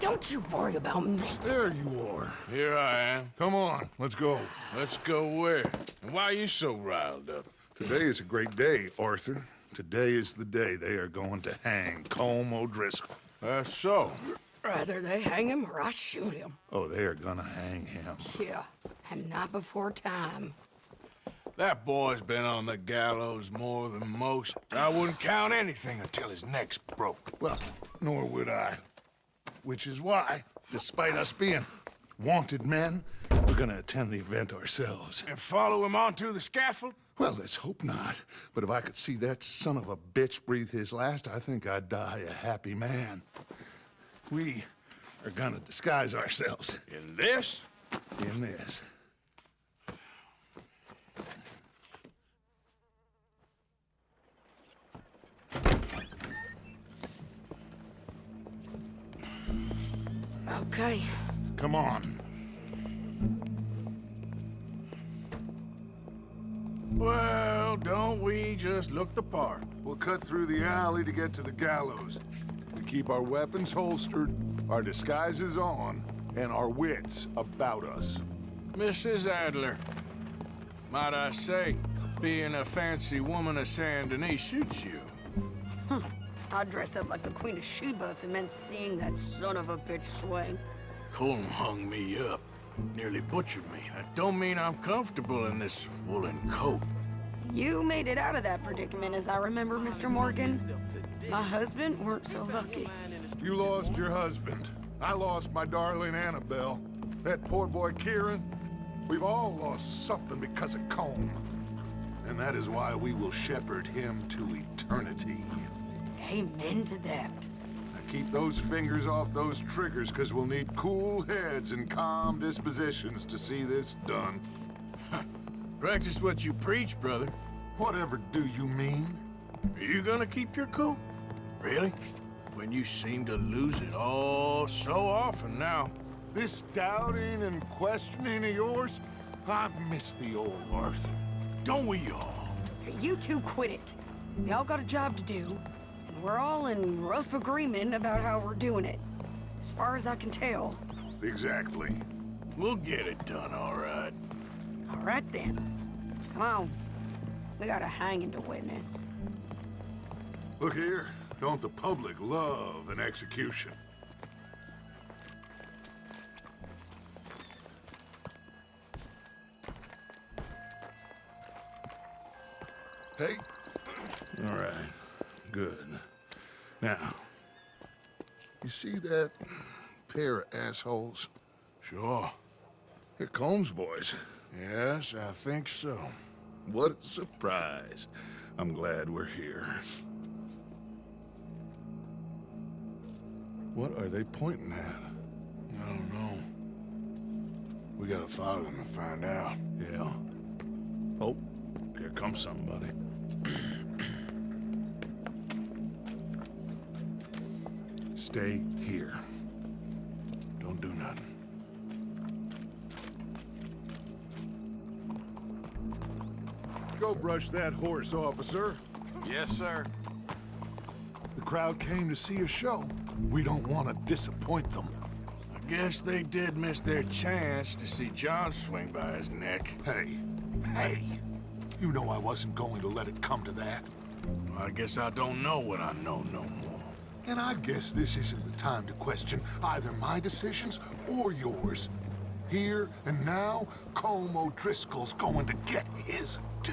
Don't you worry about me. There you are. Here I am. Come on, let's go. Let's go where? And why are you so riled up? Today is a great day, Arthur. Today is the day they are going to hang Colm O'Driscoll. That's so. Rather they hang him or I shoot him. Oh, they are gonna hang him. Yeah, and not before time. That boy's been on the gallows more than most. I wouldn't count anything until his neck's broke. Well, nor would I. Which is why, despite us being wanted men, we're gonna attend the event ourselves. And follow him onto the scaffold? Well, let's hope not. But if I could see that son of a bitch breathe his last, I think I'd die a happy man. We are gonna disguise ourselves In this? in this. Okay. Come on. Well, don't we just look the part? We'll cut through the alley to get to the gallows. We keep our weapons holstered, our disguises on, and our wits about us. Mrs. Adler, might I say, being a fancy woman of Saint Denis suits you. I'd dress up like the Queen of Sheba if it meant seeing that son of a bitch swing. Colm hung me up, nearly butchered me. That don't mean I'm comfortable in this woolen coat. You made it out of that predicament, as I remember, Mr. Morgan. My husband weren't so lucky. You lost your husband. I lost my darling Annabelle. That poor boy Kieran. We've all lost something because of Colm. And that is why we will shepherd him to eternity. Amen to that. Now keep those fingers off those triggers, because we'll need cool heads and calm dispositions to see this done. Practice what you preach, brother. Whatever do you mean? Are you gonna keep your cool? Really? When you seem to lose it all so often now. This doubting and questioning of yours, I miss the old Arthur. Don't we all? You two quit it. We all got a job to do, and we're all in rough agreement about how we're doing it. As far as I can tell. Exactly. We'll get it done, all right. All right then. Come on. We got a hanging to witness. Look here, don't the public love an execution? Hey. All right. Good. Now, you see that pair of assholes? Sure. They're Colm's boys. Yes, I think so. What a surprise. I'm glad we're here. What are they pointing at? I don't know. We gotta follow them and find out. Yeah. Oh, here comes somebody. Stay here. Don't do nothing. Go brush that horse, officer. Yes, sir. The crowd came to see a show. We don't want to disappoint them. I guess they did miss their chance to see John swing by his neck. Hey, you know I wasn't going to let it come to that. Well, I guess I don't know what I know no more. And I guess this isn't the time to question either my decisions or yours. Here and now, Colm O'Driscoll's going to get his due.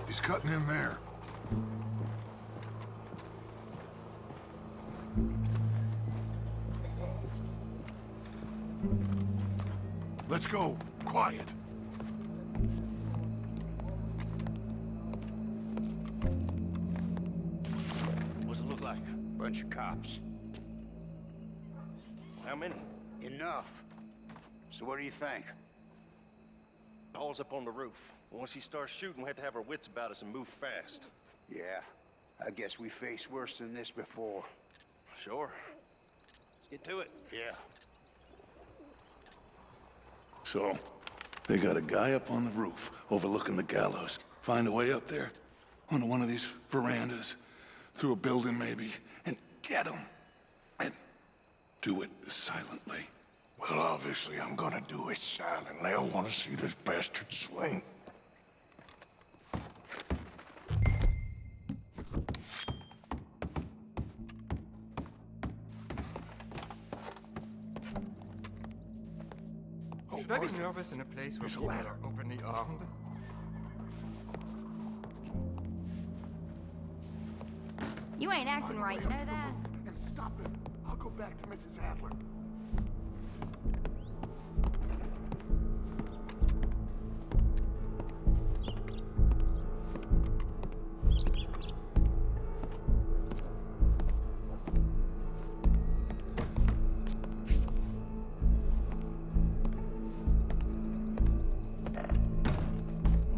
He's cutting in there. Let's go. Quiet. What's it look like? Bunch of cops. How many? Enough. So what do you think? Paul's up on the roof. Once he starts shooting, we have to have our wits about us and move fast. Yeah, I guess we faced worse than this before. Sure. Let's get to it. Yeah. So, they got a guy up on the roof overlooking the gallows. Find a way up there, onto one of these verandas, through a building maybe, and get him. And Do it silently. Well, obviously, I'm gonna do it silently. I want to see this bastard swing. Should I be nervous in a place where people are openly armed? You ain't acting right, you know that? And stop it. I'll go back to Mrs. Adler.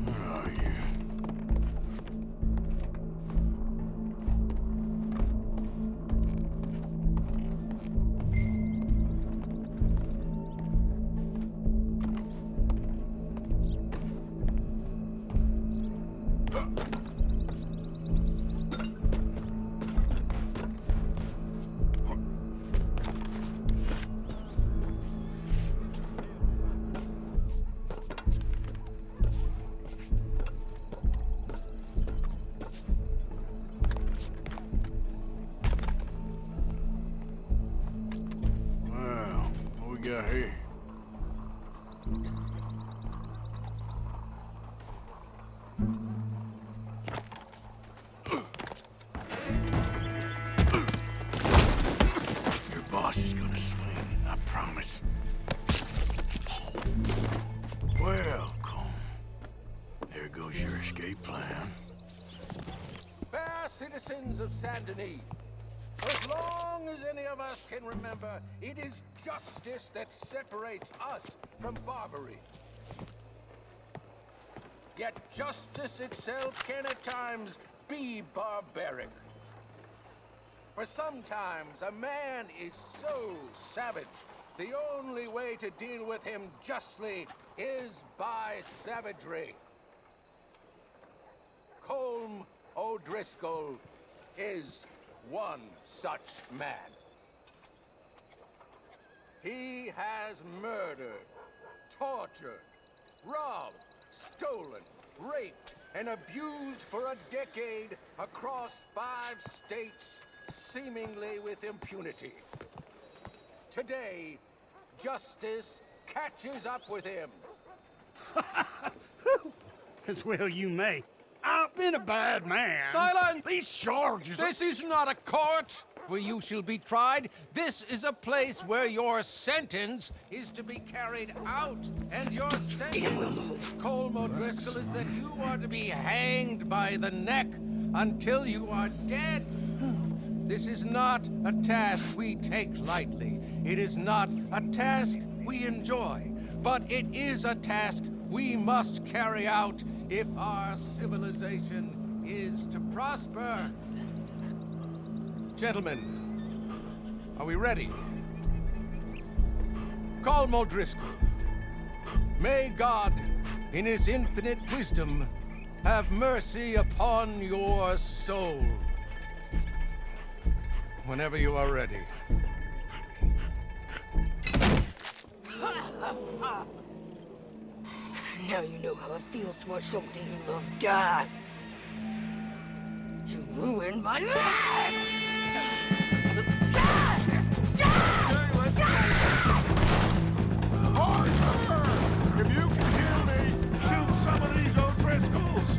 Oh, yeah. Well, what we got here? Your boss is gonna swing, I promise. Well, Colm, there goes your escape plan. Fair citizens of Saint Denis, as long as any of us can remember, it is justice that separates us from barbary. Yet justice itself can at times be barbaric. For sometimes a man is so savage, the only way to deal with him justly is by savagery. Colm O'Driscoll is one such man. He has murdered, tortured, robbed, stolen, raped, and abused for a decade across 5 states, seemingly with impunity. Today, justice catches up with him. As well you may. I've been a bad man. Silence! These charges This is not a court where you shall be tried. This is a place where your sentence is to be carried out. And your sentence, Colm O'Driscoll, is that you are to be hanged by the neck until you are dead. This is not a task we take lightly. It is not a task we enjoy. But it is a task we must carry out if our civilization is to prosper. Gentlemen, are we ready? Colm O'Driscoll, may God, in his infinite wisdom, have mercy upon your soul. Whenever you are ready. Now you know how it feels to watch somebody you love die. You ruined my life! Arthur! If you can hear me, shoot some of these O'Driscolls!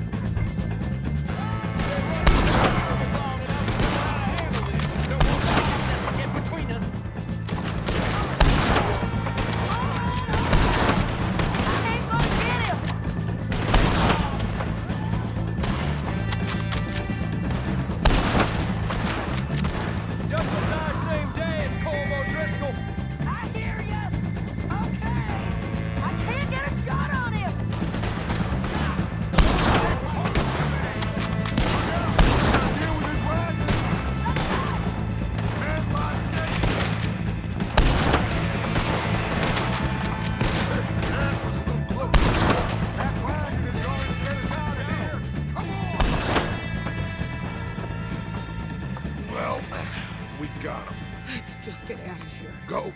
Get between us. I ain't gonna get him! Just will die same day as Colm O'Driscoll. I hear ya! Okay! I can't get a shot on him! Deal with his wagon! And my Look, that wagon is going to get us out of here! Come on! Well, we got him. Let's just get out of here. Go.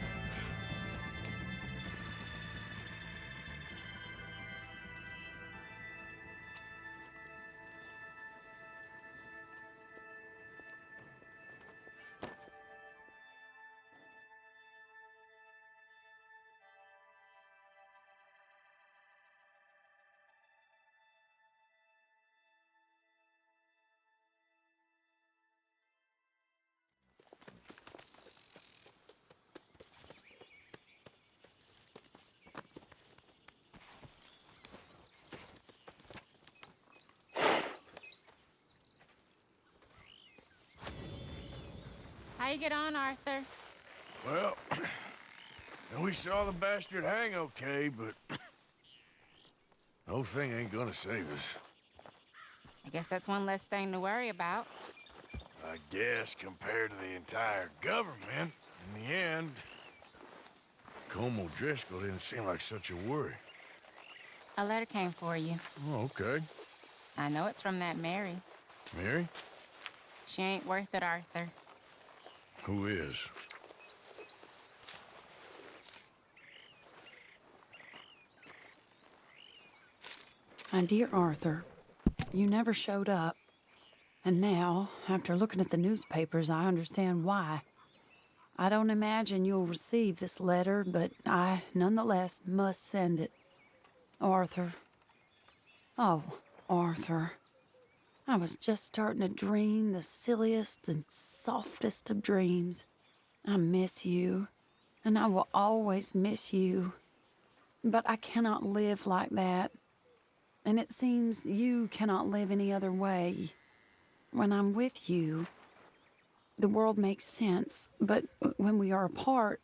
How you get on, Arthur? Well, we saw the bastard hang okay, but the whole thing ain't gonna save us. I guess that's one less thing to worry about. I guess compared to the entire government, in the end, Colm O'Driscoll didn't seem like such a worry. A letter came for you. Oh, okay. I know it's from that Mary. Mary? She ain't worth it, Arthur. Who is? My dear Arthur, you never showed up. And now, after looking at the newspapers, I understand why. I don't imagine you'll receive this letter, but I, nonetheless, must send it. Arthur. Oh, Arthur. I was just starting to dream the silliest and softest of dreams. I miss you, and I will always miss you. But I cannot live like that. And it seems you cannot live any other way. When I'm with you, the world makes sense, but when we are apart,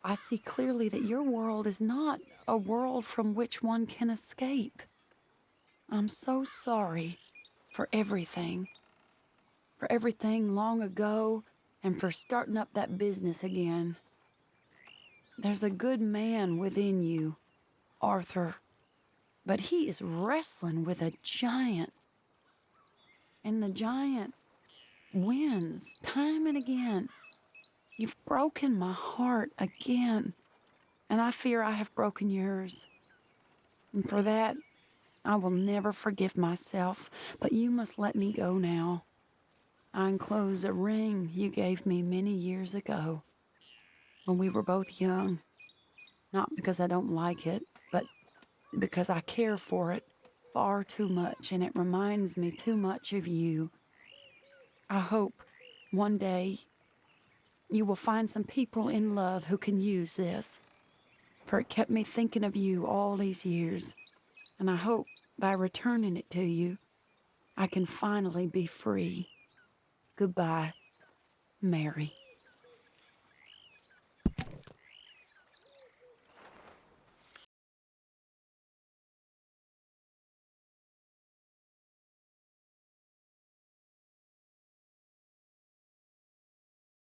I see clearly that your world is not a world from which one can escape. I'm so sorry for everything long ago, and for starting up that business again. There's a good man within you, Arthur, but he is wrestling with a giant. And the giant wins time and again. You've broken my heart again, and I fear I have broken yours. And for that, I will never forgive myself, but you must let me go now. I enclose a ring you gave me many years ago, when we were both young. Not because I don't like it, but because I care for it far too much, and it reminds me too much of you. I hope one day you will find some people in love who can use this, for it kept me thinking of you all these years, and I hope by returning it to you, I can finally be free. Goodbye, Mary.